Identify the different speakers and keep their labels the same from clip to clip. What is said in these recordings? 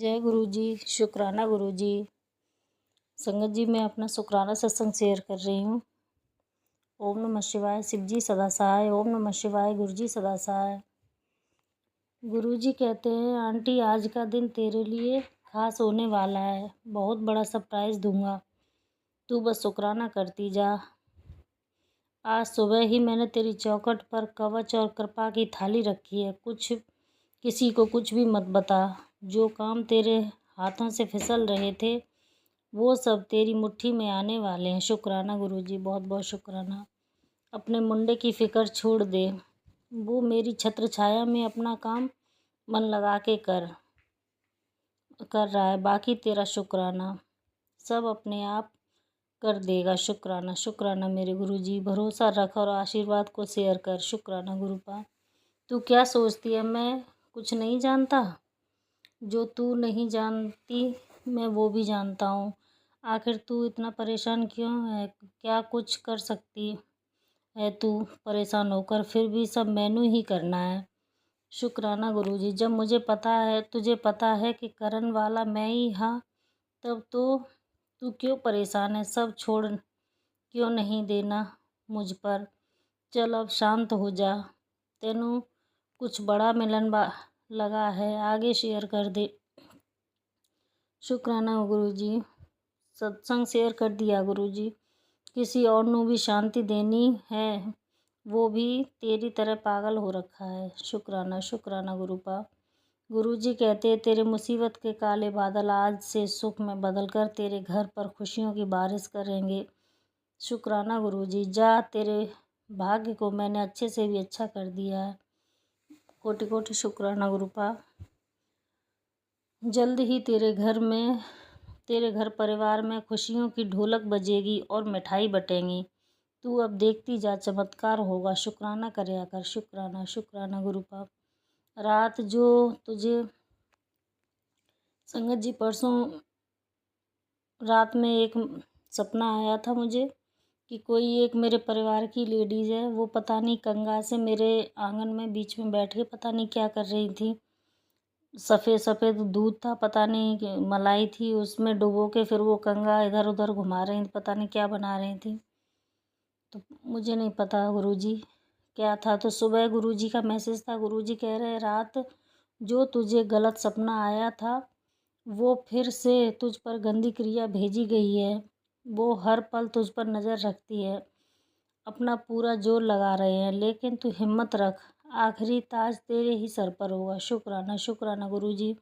Speaker 1: जय गुरु जी। शुक्राना गुरु जी। संगत जी, मैं अपना शुक्राना सत्संग शेयर कर रही हूँ। ओम नमः शिवाय। शिव जी सदा सहाय। ओम नमः शिवाय। गुरु जी सदा सहाय। गुरु जी कहते हैं, आंटी आज का दिन तेरे लिए खास होने वाला है। बहुत बड़ा सरप्राइज दूंगा, तू बस शुक्राना करती जा। आज सुबह ही मैंने तेरी चौखट पर कवच और कृपा की थाली रखी है। किसी को कुछ भी मत बता। जो काम तेरे हाथों से फिसल रहे थे वो सब तेरी मुट्ठी में आने वाले हैं। शुक्राना गुरुजी, बहुत बहुत शुक्राना। अपने मुंडे की फिक्र छोड़ दे। वो मेरी छत्र छाया में अपना काम मन लगा के कर रहा है। बाकी तेरा शुक्राना सब अपने आप कर देगा। शुक्राना शुक्राना मेरे गुरुजी। भरोसा रख और आशीर्वाद को शेयर कर। शुक्राना गुरुपा। तू क्या सोचती है मैं कुछ नहीं जानता? जो तू नहीं जानती मैं वो भी जानता हूँ। आखिर तू इतना परेशान क्यों है? क्या कुछ कर सकती है तू परेशान होकर? फिर भी सब मैनू ही करना है। शुक्राना गुरुजी। जब मुझे पता है, तुझे पता है कि करन वाला मैं ही हाँ, तब तो तू क्यों परेशान है? सब छोड़ क्यों नहीं देना मुझ पर? चल अब शांत हो जा। तेनू कुछ बड़ा मिलन लगा है, आगे शेयर कर दे। शुक्राना गुरुजी। सत्संग शेयर कर दिया गुरुजी। किसी और नू भी शांति देनी है, वो भी तेरी तरह पागल हो रखा है। शुक्राना शुक्राना गुरुपा। गुरुजी कहते तेरे मुसीबत के काले बादल आज से सुख में बदलकर तेरे घर पर खुशियों की बारिश करेंगे। शुक्राना गुरुजी। जा, तेरे भाग्य को मैंने अच्छे से भी अच्छा कर दिया है। कोटि कोटि शुक्राना गुरुपा। जल्द ही तेरे घर परिवार में खुशियों की ढोलक बजेगी और मिठाई बटेंगी। तू अब देखती जा, चमत्कार होगा। शुक्राना करया कर। शुक्राना शुक्राना गुरुपा। रात जो तुझे संगत जी, परसों रात में एक सपना आया था मुझे कि कोई एक मेरे परिवार की लेडीज़ है, वो पता नहीं कंगा से मेरे आंगन में बीच में बैठ के पता नहीं क्या कर रही थी। सफ़ेद सफ़ेद दूध था, पता नहीं कि मलाई थी, उसमें डुबो के फिर वो कंगा इधर उधर घुमा रही थी, पता नहीं क्या बना रही थी। तो मुझे नहीं पता गुरुजी क्या था। तो सुबह गुरुजी का मैसेज था। गुरुजी कह रहे रात जो तुझे गलत सपना आया था वो फिर से तुझ पर गंदी क्रिया भेजी गई है। वो हर पल तुझ पर नज़र रखती है, अपना पूरा जोर लगा रहे हैं, लेकिन तू हिम्मत रख, आखिरी ताज तेरे ही सर पर होगा। शुक्राना शुक्राना गुरुजी।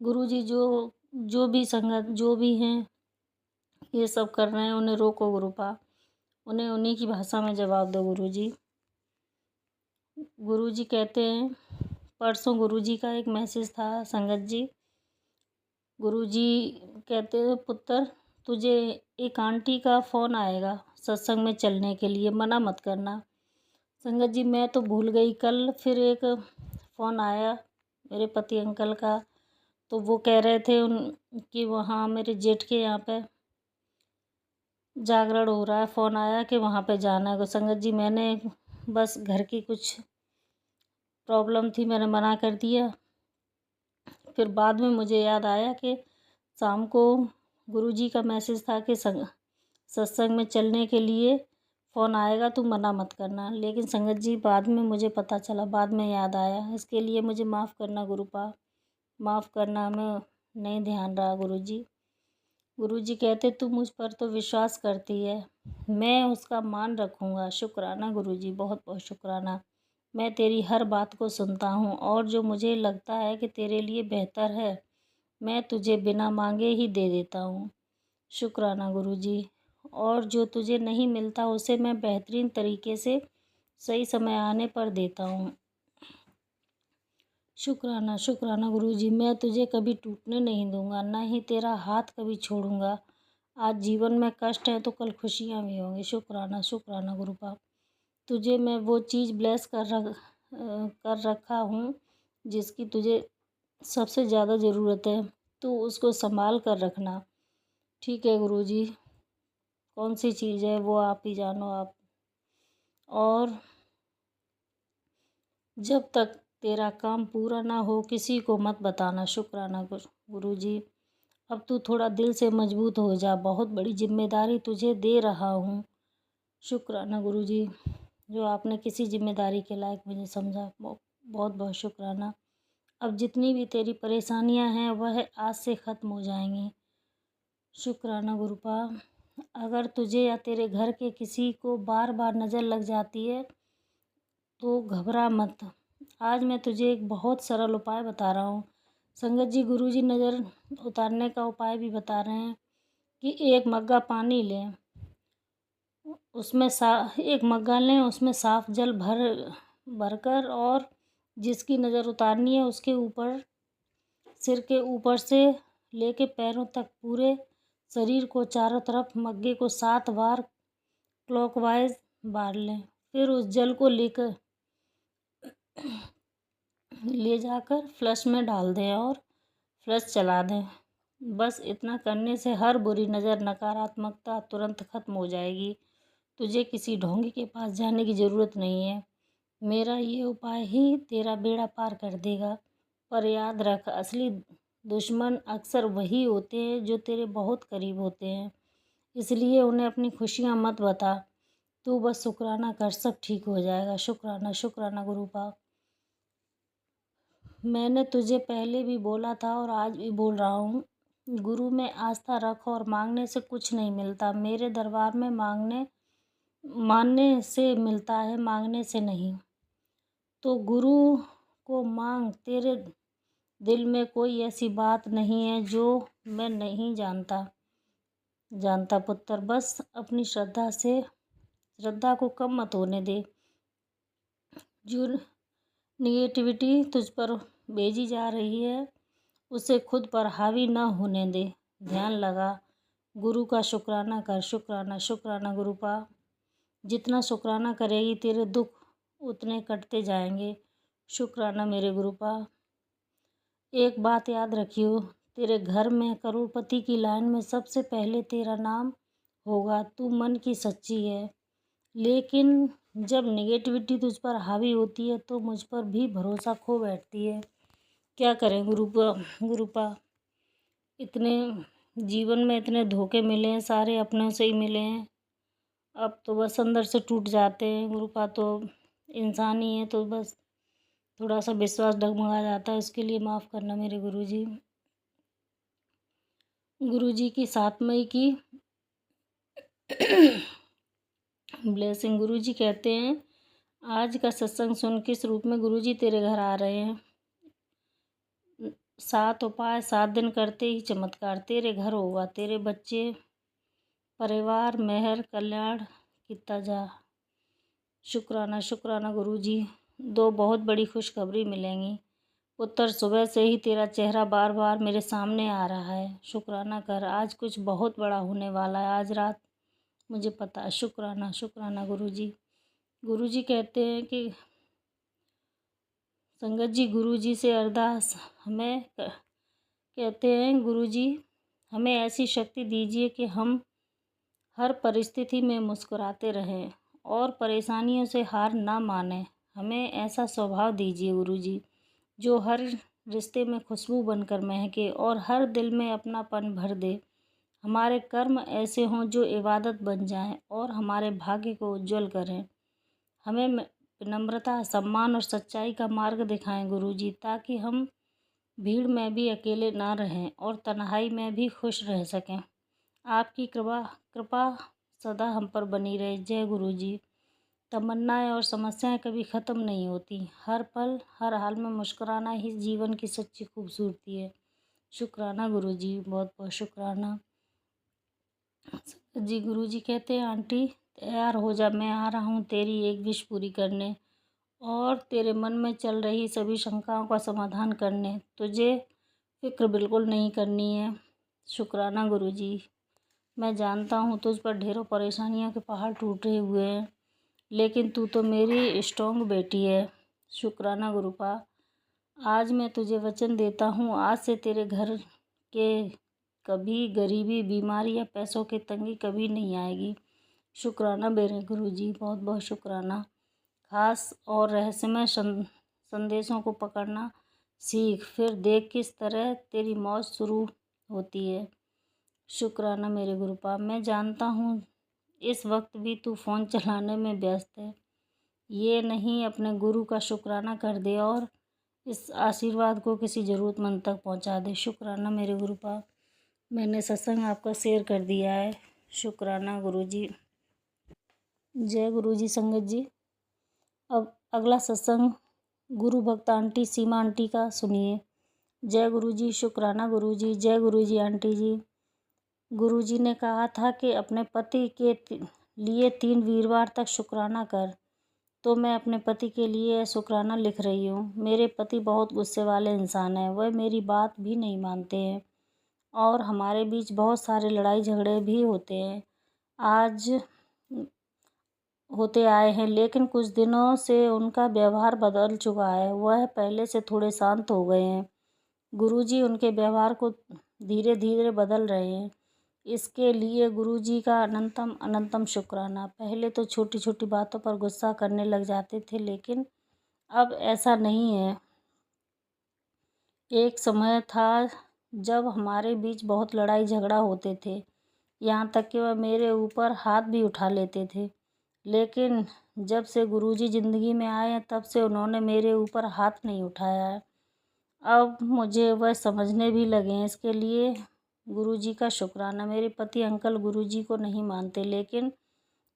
Speaker 1: गुरुजी जो भी संगत जो भी हैं ये सब कर रहे हैं, उन्हें रोको गुरुपा। उन्हें उन्हीं की भाषा में जवाब दो गुरुजी। गुरुजी कहते हैं, परसों गुरुजी का एक मैसेज था संगत जी। गुरुजी कहते हैं, पुत्र तुझे एक आंटी का फ़ोन आएगा सत्संग में चलने के लिए, मना मत करना। संगत जी, मैं तो भूल गई। कल फिर एक फ़ोन आया मेरे पति अंकल का, तो वो कह रहे थे कि वहाँ मेरे जेठ के यहाँ पे जागरण हो रहा है। फ़ोन आया कि वहाँ पे जाना है। तो संगत जी, मैंने बस घर की कुछ प्रॉब्लम थी, मैंने मना कर दिया। फिर बाद में मुझे याद आया कि शाम को गुरुजी का मैसेज था कि सत्संग में चलने के लिए फ़ोन आएगा, तू मना मत करना। लेकिन संगत जी, बाद में मुझे पता चला, बाद में याद आया। इसके लिए मुझे माफ़ करना गुरुपा, माफ़ करना। हमें नहीं ध्यान रहा गुरुजी। गुरुजी कहते तू मुझ पर तो विश्वास करती है, मैं उसका मान रखूँगा। शुक्राना गुरुजी, बहुत बहुत शुक्राना। मैं तेरी हर बात को सुनता हूँ और जो मुझे लगता है कि तेरे लिए बेहतर है मैं तुझे बिना मांगे ही दे देता हूँ। शुक्राना गुरुजी। और जो तुझे नहीं मिलता उसे मैं बेहतरीन तरीके से सही समय आने पर देता हूँ। शुक्राना शुक्राना गुरुजी। मैं तुझे कभी टूटने नहीं दूंगा, ना ही तेरा हाथ कभी छोड़ूंगा। आज जीवन में कष्ट है तो कल खुशियाँ भी होंगी। शुक्राना शुक्राना गुरुपा। तुझे मैं वो चीज़ ब्लेस कर रखा हूँ जिसकी तुझे सबसे ज़्यादा ज़रूरत है, तो उसको संभाल कर रखना। ठीक है गुरुजी, कौन सी चीज़ है वो आप ही जानो आप। और जब तक तेरा काम पूरा ना हो किसी को मत बताना। शुक्राना गुरु। गुरुजी। अब तू थोड़ा दिल से मजबूत हो जा, बहुत बड़ी जिम्मेदारी तुझे दे रहा हूँ। शुक्राना गुरुजी, जो आपने किसी जिम्मेदारी के लायक मुझे समझा, बहुत बहुत शुक्राना। अब जितनी भी तेरी परेशानियां हैं वह आज से ख़त्म हो जाएंगी। शुक्राना गुरुपा। अगर तुझे या तेरे घर के किसी को बार बार नज़र लग जाती है तो घबरा मत। आज मैं तुझे एक बहुत सरल उपाय बता रहा हूँ। संगत जी, गुरुजी नज़र उतारने का उपाय भी बता रहे हैं कि एक मग्गा पानी लें, उसमें एक मग्गा लें, उसमें साफ जल भरकर और जिसकी नज़र उतारनी है उसके ऊपर, सिर के ऊपर से लेके पैरों तक पूरे शरीर को चारों तरफ मग्गे को 7 बार क्लॉकवाइज बार लें। फिर उस जल को ले जाकर फ्लश में डाल दें और फ्लश चला दें। बस इतना करने से हर बुरी नज़र, नकारात्मकता तुरंत खत्म हो जाएगी। तुझे किसी ढोंगी के पास जाने की ज़रूरत नहीं है। मेरा ये उपाय ही तेरा बेड़ा पार कर देगा। पर याद रख, असली दुश्मन अक्सर वही होते हैं जो तेरे बहुत करीब होते हैं, इसलिए उन्हें अपनी खुशियाँ मत बता। तू बस शुक्राना कर, सब ठीक हो जाएगा। शुक्राना शुक्राना गुरुपा। मैंने तुझे पहले भी बोला था और आज भी बोल रहा हूँ, गुरु में आस्था रख और मांगने से कुछ नहीं मिलता। मेरे दरबार में मानने से मिलता है, मांगने से नहीं। तो गुरु को मांग। तेरे दिल में कोई ऐसी बात नहीं है जो मैं नहीं जानता पुत्र। बस अपनी श्रद्धा को कम मत होने दे। जो निगेटिविटी तुझ पर भेजी जा रही है उसे खुद पर हावी न होने दे। ध्यान लगा, गुरु का शुक्राना कर। शुक्राना शुक्राना गुरुपा। जितना शुक्राना करेगी तेरे दुख उतने कटते जाएंगे। शुक्राना मेरे गुरुपा। एक बात याद रखियो, तेरे घर में करोड़पति की लाइन में सबसे पहले तेरा नाम होगा। तू मन की सच्ची है, लेकिन जब नेगेटिविटी तुझ पर हावी होती है तो मुझ पर भी भरोसा खो बैठती है। क्या करें गुरुपा। इतने जीवन में इतने धोखे मिले हैं, सारे अपनों से ही मिले हैं। अब तो बस अंदर से टूट जाते हैं गुरुपा। तो इंसान ही है तो बस थोड़ा सा विश्वास डगमगा जाता है, उसके लिए माफ़ करना मेरे गुरुजी। गुरुजी की 7 मई की ब्लेसिंग। गुरुजी कहते हैं, आज का सत्संग सुन किस रूप में गुरुजी तेरे घर आ रहे हैं। 7 उपाय 7 दिन करते ही चमत्कार तेरे घर होगा। तेरे बच्चे, परिवार, मेहर, कल्याण कितना जा। शुक्राना शुक्राना गुरुजी। 2 बहुत बड़ी खुशखबरी मिलेंगी पुत्र। सुबह से ही तेरा चेहरा बार बार मेरे सामने आ रहा है। शुक्राना कर, आज कुछ बहुत बड़ा होने वाला है। आज रात मुझे पता है। शुक्राना शुक्राना गुरुजी। गुरुजी कहते हैं कि संगत जी, गुरुजी से अरदास हमें कहते हैं, गुरुजी हमें ऐसी शक्ति दीजिए कि हम हर परिस्थिति में मुस्कुराते रहें और परेशानियों से हार ना मानें। हमें ऐसा स्वभाव दीजिए गुरुजी जो हर रिश्ते में खुशबू बनकर महके और हर दिल में अपनापन भर दे। हमारे कर्म ऐसे हों जो इबादत बन जाएं और हमारे भाग्य को उज्जवल करें। हमें विनम्रता, सम्मान और सच्चाई का मार्ग दिखाएं गुरुजी, ताकि हम भीड़ में भी अकेले ना रहें और तन्हाई में भी खुश रह सकें। आपकी कृपा सदा हम पर बनी रहे। जय गुरुजी। तमन्नाएं और समस्याएं कभी ख़त्म नहीं होती। हर पल हर हाल में मुस्कुराना ही जीवन की सच्ची खूबसूरती है। शुक्राना गुरुजी, बहुत बहुत शुक्राना जी। गुरुजी कहते हैं, आंटी तैयार हो जा, मैं आ रहा हूँ तेरी एक विश पूरी करने और तेरे मन में चल रही सभी शंकाओं का समाधान करने। तुझे फिक्र बिल्कुल नहीं करनी है। शुक्राना गुरुजी। मैं जानता हूँ तुझ पर ढेरों परेशानियों के पहाड़ टूटे हुए हैं, लेकिन तू तो मेरी स्ट्रॉन्ग बेटी है। शुक्राना गुरुपा। आज मैं तुझे वचन देता हूँ, आज से तेरे घर के कभी गरीबी, बीमारी या पैसों की तंगी कभी नहीं आएगी। शुक्राना मेरे गुरुजी, बहुत बहुत शुक्राना। खास और रहस्यमय संदेशों को पकड़ना सीख, फिर देख किस तरह तेरी मौज शुरू होती है। शुक्राना मेरे गुरुपाद, मैं जानता हूँ इस वक्त भी तू फ़ोन चलाने में व्यस्त है। ये नहीं, अपने गुरु का शुक्राना कर दे और इस आशीर्वाद को किसी ज़रूरतमंद तक पहुँचा दे। शुक्राना मेरे गुरुपाद, मैंने सत्संग आपका शेयर कर दिया है। शुक्राना गुरुजी। जय गुरुजी। संगत जी, अब अगला सत्संग गुरु भक्त आंटी सीमा आंटी का सुनिए। जय गुरुजी। शुक्राना गुरुजी। जय गुरुजी आंटी जी। गुरुजी ने कहा था कि अपने पति के लिए 3 वीरवार तक शुक्राना कर, तो मैं अपने पति के लिए शुक्राना लिख रही हूँ। मेरे पति बहुत गुस्से वाले इंसान हैं, वह मेरी बात भी नहीं मानते हैं और हमारे बीच बहुत सारे लड़ाई झगड़े भी होते हैं, आज होते आए हैं, लेकिन कुछ दिनों से उनका व्यवहार बदल चुका है। वह पहले से थोड़े शांत हो गए हैं। गुरुजी उनके व्यवहार को धीरे धीरे बदल रहे हैं। इसके लिए गुरुजी का अनंतम अनंतम शुक्राना। पहले तो छोटी छोटी बातों पर गुस्सा करने लग जाते थे, लेकिन अब ऐसा नहीं है। एक समय था जब हमारे बीच बहुत लड़ाई झगड़ा होते थे, यहाँ तक कि वह मेरे ऊपर हाथ भी उठा लेते थे, लेकिन जब से गुरुजी ज़िंदगी में आए हैं तब से उन्होंने मेरे ऊपर हाथ नहीं उठाया है। अब मुझे वह समझने भी लगे हैं। इसके लिए गुरुजी का शुक्राना। मेरे पति अंकल गुरुजी को नहीं मानते, लेकिन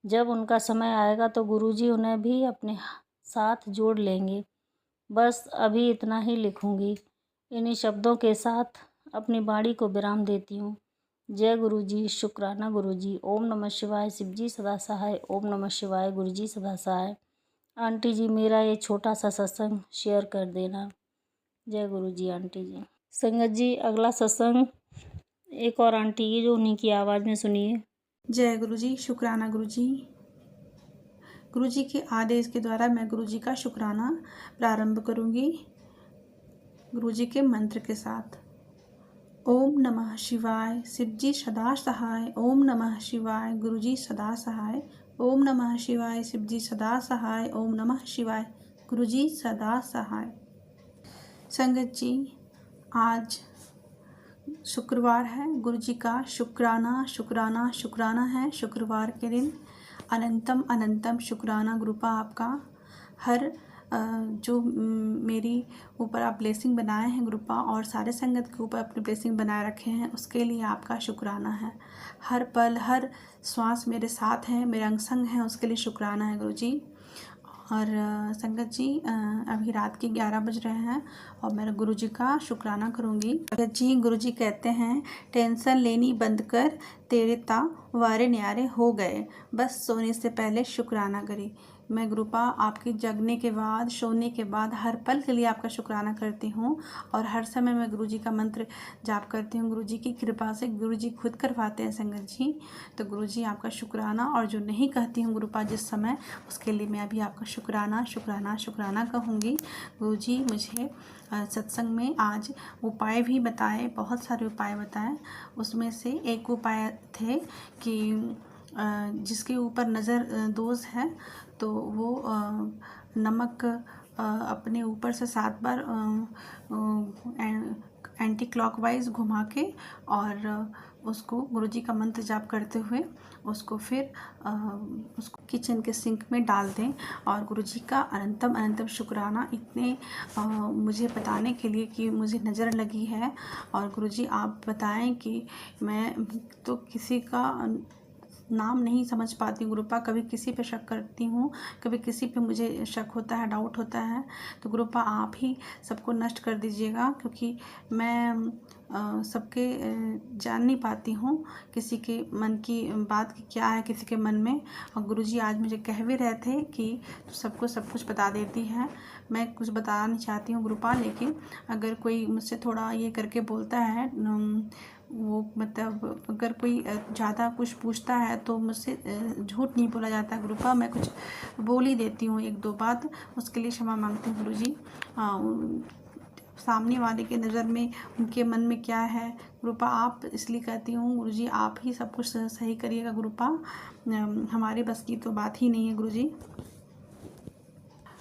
Speaker 1: जब उनका समय आएगा तो गुरुजी उन्हें भी अपने साथ जोड़ लेंगे। बस अभी इतना ही लिखूंगी। इन्हीं शब्दों के साथ अपनी वाणी को विराम देती हूँ। जय गुरुजी। शुक्राना गुरुजी। ओम नमः शिवाय। शिवजी सदा सहाय। ओम नमः शिवाय। गुरुजी सदा सहाय। आंटी जी, मेरा ये छोटा सा सत्संग शेयर कर देना। जय गुरुजी आंटी जी। संगत जी, अगला सत्संग एक और आंटी की, जो उन्हीं की आवाज़ में सुनिए।
Speaker 2: जय गुरुजी। शुक्राना गुरुजी। गुरुजी के आदेश के द्वारा मैं गुरुजी का शुक्राना प्रारंभ करूंगी गुरुजी के मंत्र के साथ। ओम नमः शिवाय। शिवजी सदा सहाय। ओम नमः शिवाय। गुरुजी सदा सहाय। ओम नमः शिवाय। शिवजी सदा सहाय। ओम नमः शिवाय। गुरुजी सदा सहाय। संगत जी, आज शुक्रवार है। गुरुजी का शुक्राना शुक्राना शुक्राना है। शुक्रवार के दिन अनंतम अनंतम शुक्राना गुरुपा आपका। हर जो मेरी ऊपर आप ब्लेसिंग बनाए हैं गुरुपा, और सारे संगत के ऊपर अपनी ब्लेसिंग बनाए रखे हैं, उसके लिए आपका शुक्राना है। हर पल हर श्वास मेरे साथ हैं, मेरे अंग संग हैं, उसके लिए शुक्राना है गुरुजी। और संगत जी, अभी रात के 11 बज रहे हैं और मैं गुरुजी का शुक्राना करूंगी। संगत जी, गुरुजी कहते हैं, टेंशन लेनी बंद कर, तेरे ताव वारे न्यारे हो गए, बस सोने से पहले शुक्राना करी। मैं गुरुपा आपके जगने के बाद, सोने के बाद हर पल के लिए आपका शुक्राना करती हूँ और हर समय मैं गुरुजी का मंत्र जाप करती हूँ। गुरुजी की कृपा से गुरुजी खुद करवाते हैं संगत जी। तो गुरुजी आपका शुक्राना। और जो नहीं कहती हूँ गुरुपा जिस समय, उसके लिए मैं अभी आपका शुक्राना शुक्राना शुक्राना कहूँगी। गुरुजी मुझे सत्संग में आज उपाय भी बताए, बहुत सारे उपाय बताए। उसमें से एक उपाय थे कि जिसके ऊपर नज़र दोष है तो वो नमक अपने ऊपर से 7 बार एंटी क्लॉकवाइज घुमा के और उसको गुरुजी का मंत्र जाप करते हुए उसको फिर उसको किचन के सिंक में डाल दें। और गुरुजी का अनंतम अनंतम शुक्राना इतने मुझे बताने के लिए कि मुझे नज़र लगी है। और गुरुजी आप बताएं कि मैं तो किसी का नाम नहीं समझ पाती हूँ गुरुपा, कभी किसी पे शक करती हूँ, कभी किसी पे मुझे शक होता है, डाउट होता है। तो गुरुपा आप ही सबको नष्ट कर दीजिएगा, क्योंकि मैं सबके जान नहीं पाती हूँ किसी के मन की बात की क्या है किसी के मन में। और गुरुजी आज मुझे कह भी रहे थे कि तो सबको सब कुछ बता देती है। मैं कुछ बताना नहीं चाहती हूँ गुरुपा, लेकिन अगर कोई मुझसे थोड़ा ये करके बोलता है, वो मतलब अगर कोई ज़्यादा कुछ पूछता है तो मुझसे झूठ नहीं बोला जाता है गुरुपा, मैं कुछ बोल ही देती हूँ 1-2 बात, उसके लिए क्षमा मांगती हूँ गुरुजी। सामने वाले के नज़र में उनके मन में क्या है गुरुपा, आप इसलिए कहती हूँ गुरुजी आप ही सब कुछ सही करिएगा गुरुपा, हमारे बस की तो बात ही नहीं है गुरुजी।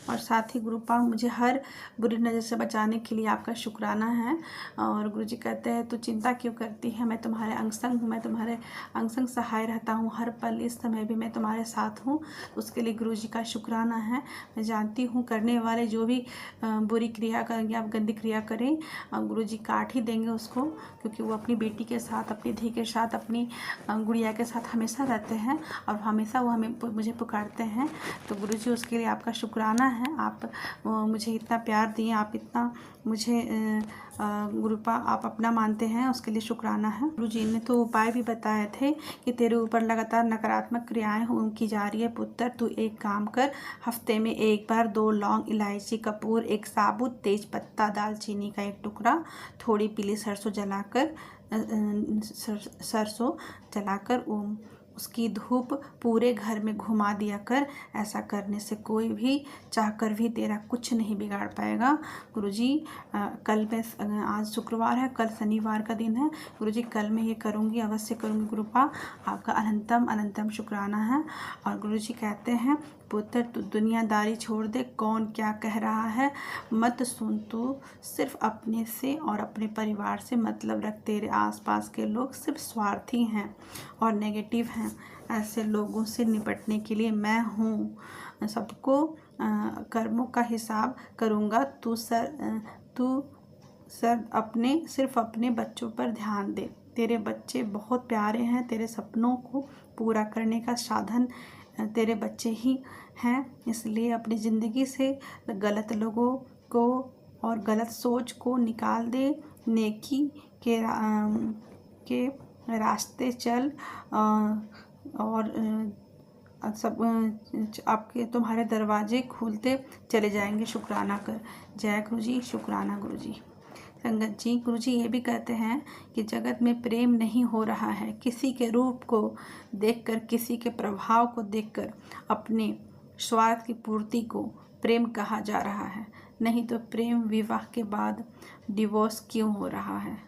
Speaker 2: और साथ ही गुरुपा मुझे हर बुरी नज़र से बचाने के लिए आपका शुक्राना है। और गुरुजी कहते हैं, तू चिंता क्यों करती है, मैं तुम्हारे अंग संग हूँ, मैं तुम्हारे अंग संग सहाय रहता हूँ, हर पल इस समय भी मैं तुम्हारे साथ हूँ। उसके लिए गुरुजी का शुक्राना है। मैं जानती हूँ करने वाले जो भी बुरी क्रिया करेंगे, आप गंदी क्रिया करें, गुरुजी काट ही देंगे उसको, क्योंकि वो अपनी बेटी के साथ, अपनी धी के साथ, अपनी गुड़िया के साथ हमेशा रहते हैं और हमेशा वो मुझे पुकारते हैं। तो गुरुजी उसके लिए आपका शुक्राना है। आप मुझे इतना प्यार दिए, आप इतना मुझे गुरुपा आप अपना मानते हैं, उसके लिए शुक्राना है। गुरुजी ने तो उपाय भी बताए थे कि तेरे ऊपर लगातार नकारात्मक क्रियाएं की जा रही है पुत्र, तू एक काम कर, हफ्ते में एक बार 2 लौंग, इलायची, कपूर, एक साबुत तेज पत्ता, दालचीनी का एक टुकड़ा, थोड़ी पीली सरसों जलाकर उसकी धूप पूरे घर में घुमा दिया कर। ऐसा करने से कोई भी चाहकर भी तेरा कुछ नहीं बिगाड़ पाएगा। गुरुजी कल मैं, आज शुक्रवार है, कल शनिवार का दिन है, गुरुजी कल मैं ये करूँगी, अवश्य करूँगी। गुरुपा आपका अनंतम अनंतम शुक्राना है। और गुरुजी कहते हैं, पुत्र तू दुनियादारी छोड़ दे, कौन क्या कह रहा है मत सुन, तू सिर्फ अपने से और अपने परिवार से मतलब रख। तेरे आसपास के लोग सिर्फ स्वार्थी हैं और नेगेटिव हैं। ऐसे लोगों से निपटने के लिए मैं हूँ, सबको कर्मों का हिसाब करूँगा। तू सिर्फ अपने बच्चों पर ध्यान दे, तेरे बच्चे बहुत प्यारे हैं, तेरे सपनों को पूरा करने का साधन तेरे बच्चे ही हैं। इसलिए अपनी ज़िंदगी से गलत लोगों को और गलत सोच को निकाल दे, नेकी के रास्ते चल और सब आपके तुम्हारे दरवाजे खुलते चले जाएंगे। शुक्राना कर। जय गुरुजी, शुक्राना गुरुजी। संगत जी, गुरुजी ये भी कहते हैं कि जगत में प्रेम नहीं हो रहा है। किसी के रूप को देखकर, किसी के प्रभाव को देखकर अपने स्वार्थ की पूर्ति को प्रेम कहा जा रहा है। नहीं तो प्रेम विवाह के बाद डिवोर्स क्यों हो रहा है।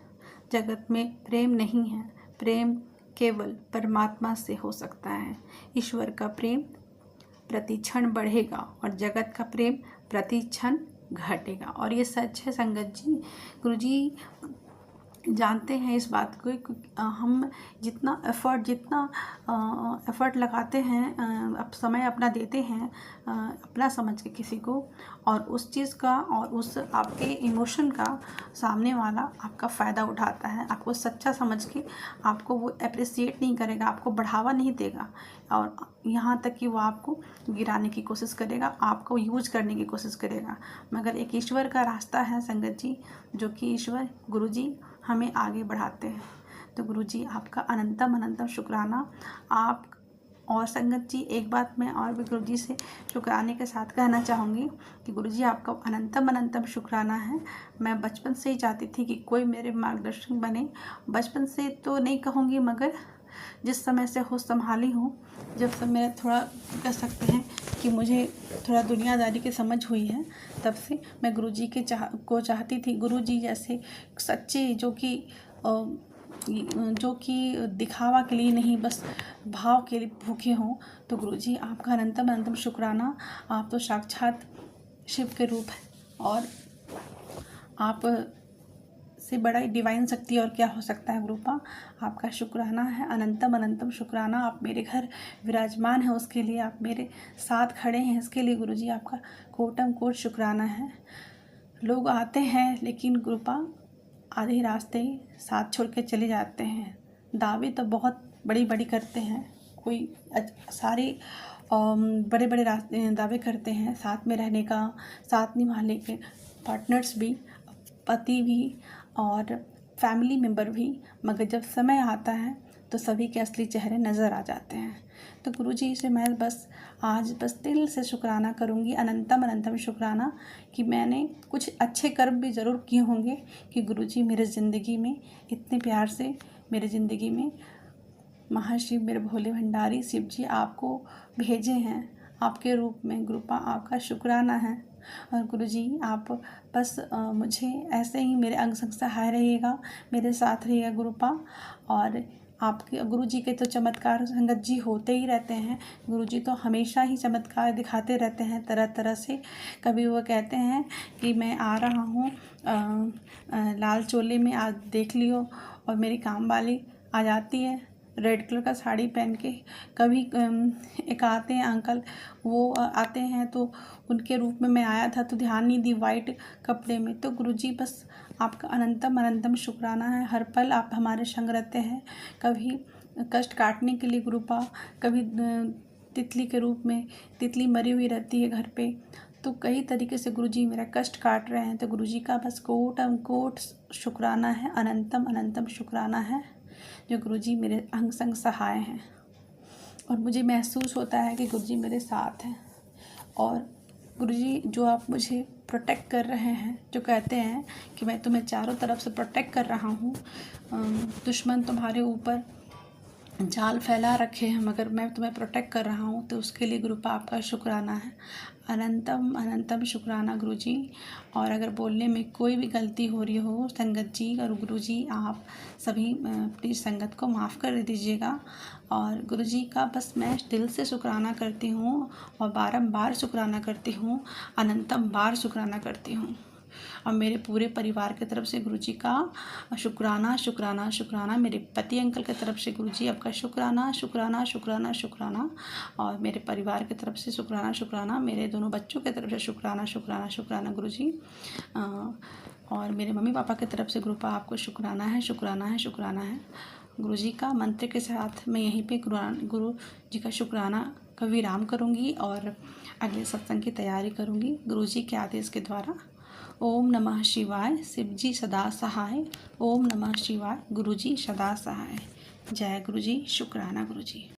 Speaker 2: जगत में प्रेम नहीं है। प्रेम केवल परमात्मा से हो सकता है। ईश्वर का प्रेम प्रति क्षण बढ़ेगा और जगत का प्रेम प्रति क्षण घटेगा। और ये सच है संगत जी। गुरुजी जानते हैं इस बात को कि हम जितना एफर्ट लगाते हैं, अब समय अपना देते हैं अपना समझ के किसी को, और उस चीज़ का और उस आपके इमोशन का सामने वाला आपका फ़ायदा उठाता है। आपको सच्चा समझ के आपको वो अप्रिसिएट नहीं करेगा, आपको बढ़ावा नहीं देगा, और यहाँ तक कि वो आपको गिराने की कोशिश करेगा, आपको यूज करने की कोशिश करेगा। मगर एक ईश्वर का रास्ता है संगत जी, जो कि ईश्वर गुरुजी हमें आगे बढ़ाते हैं। तो गुरुजी आपका अनंतम अनंतम शुक्राना। आप और संगत जी, एक बात मैं और भी गुरुजी से शुक्राने के साथ कहना चाहूँगी कि गुरुजी आपका अनंतम अनंतम शुक्राना है। मैं बचपन से ही चाहती थी कि कोई मेरे मार्गदर्शक बने। बचपन से तो नहीं कहूँगी, मगर जिस समय से होश संभाली हूँ, जब से मैं थोड़ा कह सकते हैं कि मुझे थोड़ा दुनियादारी की समझ हुई है, तब से मैं गुरुजी के चाहती थी। गुरुजी जैसे सच्चे, जो कि दिखावा के लिए नहीं, बस भाव के लिए भूखे हों। तो गुरुजी आपका अनंतम अनंतम शुक्राना। आप तो साक्षात शिव के रूप हैं, और आप से बड़ा डिवाइन शक्ति और क्या हो सकता है। गुरुपा आपका शुक्राना है, अनंतम अनंतम शुक्राना। आप मेरे घर विराजमान हैं, उसके लिए आप मेरे साथ खड़े हैं, इसके लिए गुरुजी आपका कोटम कोट शुक्राना है। लोग आते हैं लेकिन गुरुपा आधे रास्ते साथ छोड़ के चले जाते हैं। दावे तो बहुत बड़ी बड़ी करते हैं, कोई सारे बड़े बड़े दावे करते हैं, साथ में रहने का, साथ निभाने के, पार्टनर्स भी, पति भी और फैमिली मेम्बर भी, मगर जब समय आता है तो सभी के असली चेहरे नज़र आ जाते हैं। तो गुरुजी से मैं आज दिल से शुक्राना करूँगी, अनंतम अनंतम शुक्राना, कि मैंने कुछ अच्छे कर्म भी ज़रूर किए होंगे कि गुरुजी मेरे ज़िंदगी में इतने प्यार से, मेरे ज़िंदगी में महाशिव, मेरे भोले भंडारी शिव जी आपको भेजे हैं आपके रूप में। गुरुपा आपका शुक्राना है। और गुरुजी आप बस मुझे ऐसे ही मेरे अंग संग सहाय रहिएगा, मेरे साथ रहिएगा गुरुपा, और आपके गुरु जी के तो चमत्कार संगत जी होते ही रहते हैं। गुरु जी तो हमेशा ही चमत्कार दिखाते रहते हैं तरह तरह से। कभी वो कहते हैं कि मैं आ रहा हूँ लाल चोले में, आज देख लियो, और मेरी काम वाली आ जाती है रेड कलर का साड़ी पहन के। कभी एक आते हैं अंकल, वो आते हैं तो उनके रूप में मैं आया था तो ध्यान नहीं दी वाइट कपड़े में। तो गुरुजी बस आपका अनंतम अनंतम शुक्राना है, हर पल आप हमारे संग रहते हैं। कभी कष्ट काटने के लिए गुरुपा, कभी तितली के रूप में, तितली मरी हुई रहती है घर पे, तो कई तरीके से गुरुजी मेरा कष्ट काट रहे हैं। तो गुरुजी का बस कोट कोट शुक्राना है, अनंतम अनंतम शुक्राना है, जो गुरुजी मेरे अंग संग सहाय हैं। और मुझे महसूस होता है कि गुरुजी मेरे साथ हैं। और गुरुजी जो आप मुझे प्रोटेक्ट कर रहे हैं, जो कहते हैं कि मैं तुम्हें चारों तरफ से प्रोटेक्ट कर रहा हूँ, दुश्मन तुम्हारे ऊपर जाल फैला रखे हैं मगर मैं तुम्हें प्रोटेक्ट कर रहा हूँ, तो उसके लिए गुरुपा आपका शुक्राना है, अनंतम अनंतम शुक्राना गुरुजी। और अगर बोलने में कोई भी गलती हो रही हो संगत जी और गुरुजी, आप सभी प्लीज़ संगत को माफ़ कर दीजिएगा। और गुरुजी का बस मैं दिल से शुक्राना करती हूँ और बारंबार शुक्राना करती हूँ, अनंतम बार शुक्राना करती हूँ। और मेरे पूरे परिवार की तरफ से गुरुजी का शुक्राना शुक्राना शुक्राना। मेरे पति अंकल की तरफ से गुरुजी आपका शुक्राना शुक्राना शुक्राना शुक्राना। और मेरे परिवार की तरफ से शुक्राना शुक्राना। मेरे दोनों बच्चों की तरफ से शुक्राना शुक्राना शुक्राना गुरुजी। और मेरे मम्मी पापा की तरफ से गुरुपा आपको शुक्राना है, शुक्राना है, शुक्राना है। गुरुजी का मंत्र के साथ मैं यहीं पे गुरु जी का शुक्राना का विराम करूँगी और अगले सत्संग की तैयारी करूँगी गुरुजी के आदेश के द्वारा। ओम नमः शिवाय, शिवजी सदा सहाय। ओम नमः शिवाय, गुरुजी सदा सहाय। जय गुरुजी, शुक्राना गुरुजी।